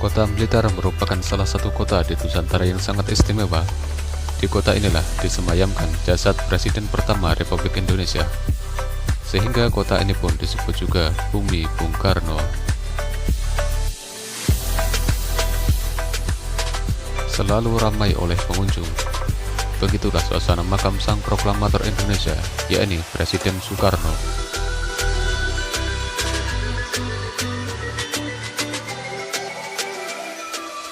Kota Blitar merupakan salah satu kota di Nusantara yang sangat istimewa. Di kota inilah disemayamkan jasad Presiden pertama Republik Indonesia, sehingga kota ini pun disebut juga Bumi Bung Karno. Selalu ramai oleh pengunjung. Begitulah suasana makam sang proklamator Indonesia, yakni Presiden Soekarno.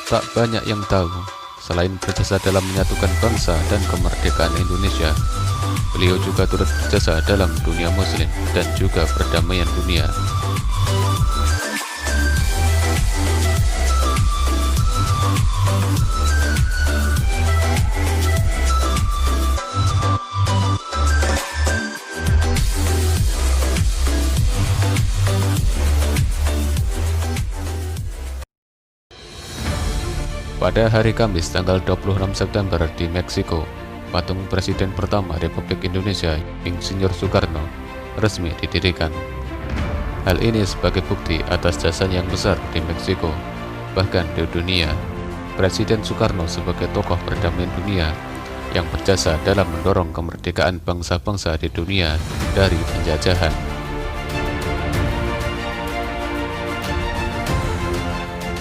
Tak banyak yang tahu, selain berjasa dalam menyatukan bangsa dan kemerdekaan Indonesia, beliau juga turut berjasa dalam dunia muslim dan juga perdamaian dunia. Pada hari Kamis tanggal 26 September di Meksiko, patung Presiden pertama Republik Indonesia, Insinyur Soekarno, resmi didirikan. Hal ini sebagai bukti atas jasanya yang besar di Meksiko, bahkan di dunia. Presiden Soekarno sebagai tokoh perdamaian dunia yang berjasa dalam mendorong kemerdekaan bangsa-bangsa di dunia dari penjajahan.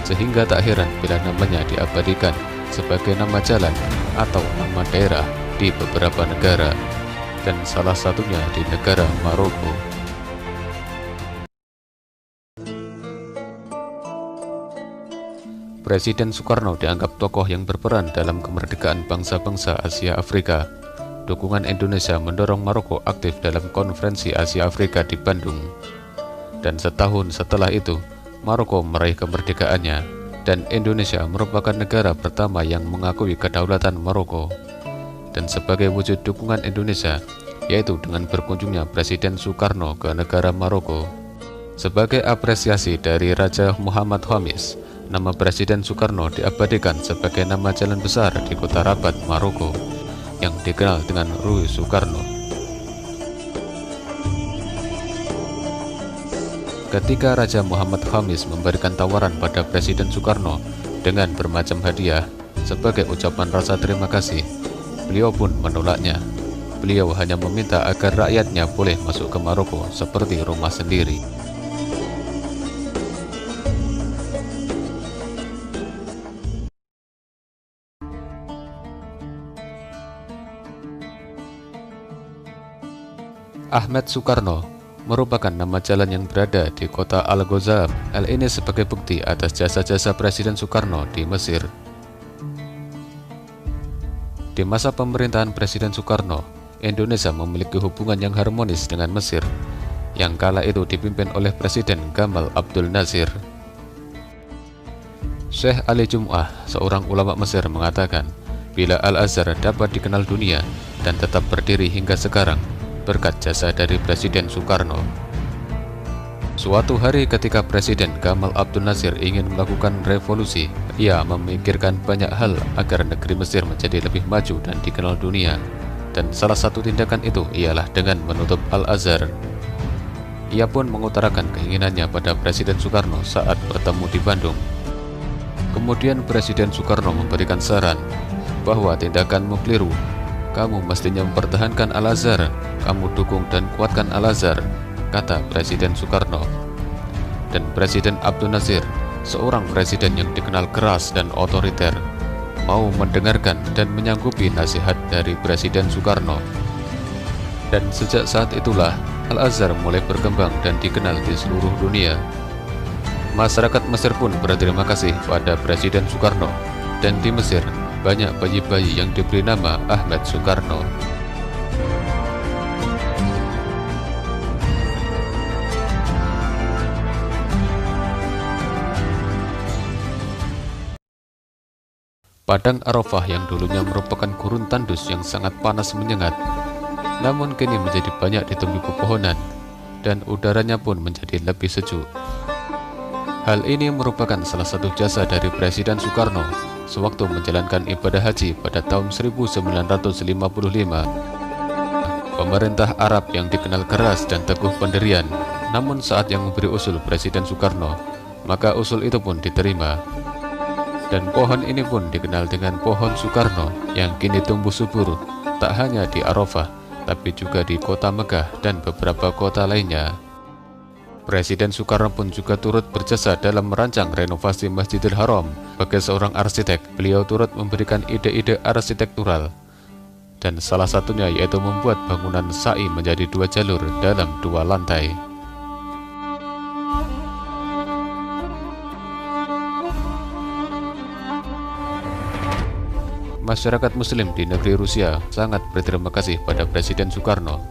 Sehingga tak heran bila namanya diabadikan sebagai nama jalan atau nama daerah di beberapa negara, dan salah satunya di negara Maroko. Presiden Soekarno dianggap tokoh yang berperan dalam kemerdekaan bangsa-bangsa Asia Afrika. Dukungan Indonesia mendorong Maroko aktif dalam konferensi Asia Afrika di Bandung. Dan setahun setelah itu, Maroko meraih kemerdekaannya, dan Indonesia merupakan negara pertama yang mengakui kedaulatan Maroko. Dan sebagai wujud dukungan Indonesia, yaitu dengan berkunjungnya Presiden Soekarno ke negara Maroko. Sebagai apresiasi dari Raja Muhammad Khamis, nama Presiden Soekarno diabadikan sebagai nama jalan besar di kota Rabat, Maroko, yang dikenal dengan Rue Soekarno. Ketika Raja Muhammad Khamis memberikan tawaran pada Presiden Soekarno dengan bermacam hadiah sebagai ucapan rasa terima kasih, beliau pun menolaknya. Beliau hanya meminta agar rakyatnya boleh masuk ke Maroko seperti rumah sendiri. Ahmed Soekarno merupakan nama jalan yang berada di kota Al-Ghazal. Hal ini sebagai bukti atas jasa-jasa Presiden Soekarno di Mesir. Di masa pemerintahan Presiden Soekarno, Indonesia memiliki hubungan yang harmonis dengan Mesir, yang kala itu dipimpin oleh Presiden Gamal Abdul Nasir. Syekh Ali Jum'ah, seorang ulama Mesir, mengatakan, bila Al-Azhar dapat dikenal dunia dan tetap berdiri hingga sekarang, berkat jasa dari Presiden Soekarno. Suatu hari ketika Presiden Gamal Abdul Nasir ingin melakukan revolusi, ia memikirkan banyak hal agar negeri Mesir menjadi lebih maju dan dikenal dunia. Dan salah satu tindakan itu ialah dengan menutup Al-Azhar. Ia pun mengutarakan keinginannya pada Presiden Soekarno saat bertemu di Bandung. Kemudian Presiden Soekarno memberikan saran bahwa tindakanmu keliru. Kamu mestinya mempertahankan Al-Azhar. Kamu dukung dan kuatkan Al-Azhar, kata Presiden Soekarno. Dan Presiden Abdul Nasir, seorang presiden yang dikenal keras dan otoriter, mau mendengarkan dan menyanggupi nasihat dari Presiden Soekarno. Dan sejak saat itulah Al-Azhar mulai berkembang dan dikenal di seluruh dunia. Masyarakat Mesir pun berterima kasih pada Presiden Soekarno, dan di Mesir banyak bayi-bayi yang diberi nama Ahmed Soekarno. Padang Arafah yang dulunya merupakan gurun tandus yang sangat panas menyengat, namun kini menjadi banyak ditumbuhi pepohonan, dan udaranya pun menjadi lebih sejuk. Hal ini merupakan salah satu jasa dari Presiden Soekarno sewaktu menjalankan ibadah haji pada tahun 1955. Pemerintah Arab yang dikenal keras dan teguh pendirian, namun saat yang memberi usul Presiden Soekarno, maka usul itu pun diterima. Dan pohon ini pun dikenal dengan pohon Soekarno yang kini tumbuh subur tak hanya di Arafah, tapi juga di kota Mekah dan beberapa kota lainnya. Presiden Soekarno pun juga turut berjasa dalam merancang renovasi Masjidil Haram. Sebagai seorang arsitek, beliau turut memberikan ide-ide arsitektural. Dan salah satunya yaitu membuat bangunan Sa'i menjadi 2 jalur dalam 2 lantai. Masyarakat Muslim di negeri Rusia sangat berterima kasih pada Presiden Soekarno.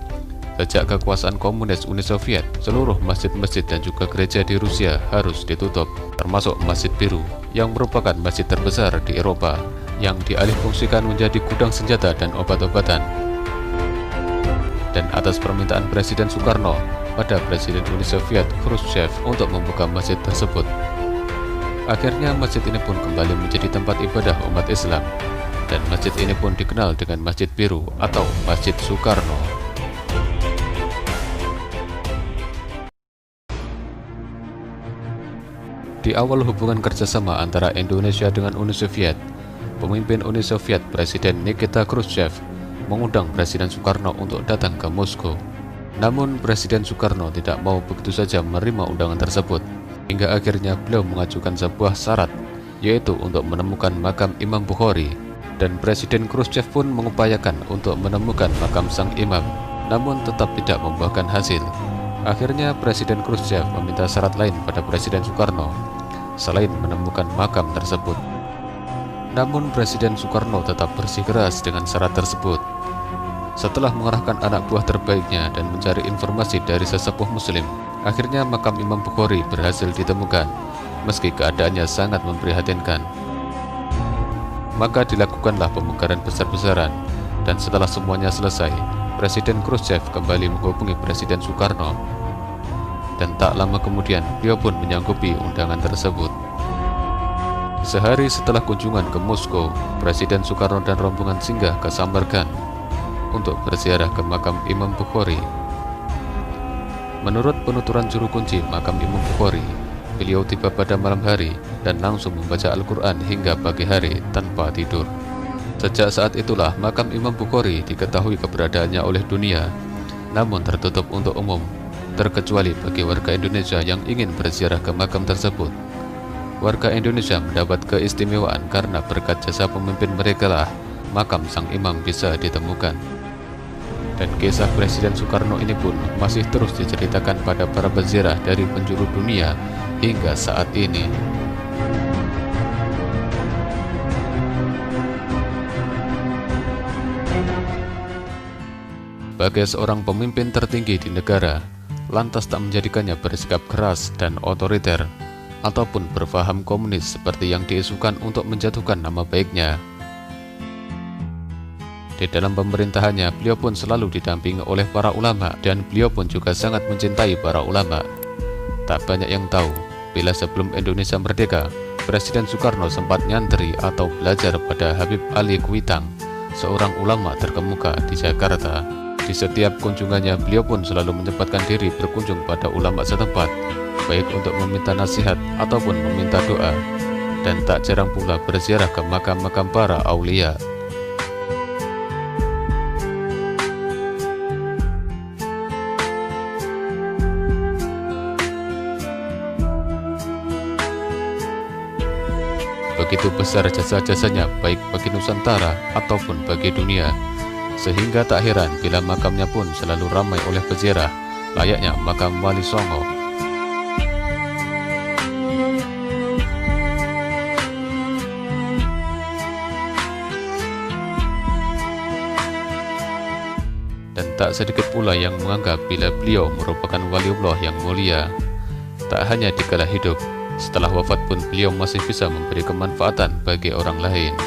Sejak kekuasaan komunis Uni Soviet, seluruh masjid-masjid dan juga gereja di Rusia harus ditutup, termasuk Masjid Biru, yang merupakan masjid terbesar di Eropa, yang dialihfungsikan menjadi gudang senjata dan obat-obatan. Dan atas permintaan Presiden Soekarno pada Presiden Uni Soviet Khrushchev untuk membuka masjid tersebut, akhirnya masjid ini pun kembali menjadi tempat ibadah umat Islam. Dan masjid ini pun dikenal dengan Masjid Biru atau Masjid Soekarno. Di awal hubungan kerjasama antara Indonesia dengan Uni Soviet, pemimpin Uni Soviet Presiden Nikita Khrushchev mengundang Presiden Soekarno untuk datang ke Moskow. Namun Presiden Soekarno tidak mau begitu saja menerima undangan tersebut, hingga akhirnya beliau mengajukan sebuah syarat, yaitu untuk menemukan makam Imam Bukhari. Dan Presiden Khrushchev pun mengupayakan untuk menemukan makam sang imam, namun tetap tidak membuahkan hasil. Akhirnya Presiden Khrushchev meminta syarat lain pada Presiden Soekarno, selain menemukan makam tersebut. Namun Presiden Soekarno tetap bersikeras dengan syarat tersebut. Setelah mengerahkan anak buah terbaiknya dan mencari informasi dari sesepuh Muslim, akhirnya makam Imam Bukhari berhasil ditemukan, meski keadaannya sangat memprihatinkan. Maka dilakukanlah pembongkaran besar-besaran, dan setelah semuanya selesai, Presiden Khrushchev kembali menghubungi Presiden Soekarno. Dan tak lama kemudian, beliau pun menyanggupi undangan tersebut. Sehari setelah kunjungan ke Moskow, Presiden Soekarno dan rombongan singgah ke Samarkand untuk berziarah ke makam Imam Bukhari. Menurut penuturan juru kunci makam Imam Bukhari, beliau tiba pada malam hari dan langsung membaca Al-Quran hingga pagi hari tanpa tidur. Sejak saat itulah makam Imam Bukhari diketahui keberadaannya oleh dunia, namun tertutup untuk umum, terkecuali bagi warga Indonesia yang ingin berziarah ke makam tersebut. Warga Indonesia mendapat keistimewaan karena berkat jasa pemimpin mereka lah makam sang imam bisa ditemukan. Dan kisah Presiden Soekarno ini pun masih terus diceritakan pada para peziarah dari penjuru dunia hingga saat ini. Sebagai seorang pemimpin tertinggi di negara, lantas tak menjadikannya bersikap keras dan otoriter, ataupun berpaham komunis seperti yang diisukan untuk menjatuhkan nama baiknya. Di dalam pemerintahannya, beliau pun selalu didampingi oleh para ulama, dan beliau pun juga sangat mencintai para ulama. Tak banyak yang tahu, bila sebelum Indonesia merdeka, Presiden Soekarno sempat nyantri atau belajar pada Habib Ali Kuitang, seorang ulama terkemuka di Jakarta. Di setiap kunjungannya, beliau pun selalu menyempatkan diri berkunjung pada ulama setempat, baik untuk meminta nasihat ataupun meminta doa, dan tak jarang pula berziarah ke makam-makam para aulia. Begitu besar jasa-jasanya baik bagi Nusantara ataupun bagi dunia, sehingga tak heran bila makamnya pun selalu ramai oleh peziarah, layaknya makam Wali Songo. Dan tak sedikit pula yang menganggap bila beliau merupakan waliullah yang mulia. Tak hanya dikala hidup, setelah wafat pun beliau masih bisa memberi kemanfaatan bagi orang lain.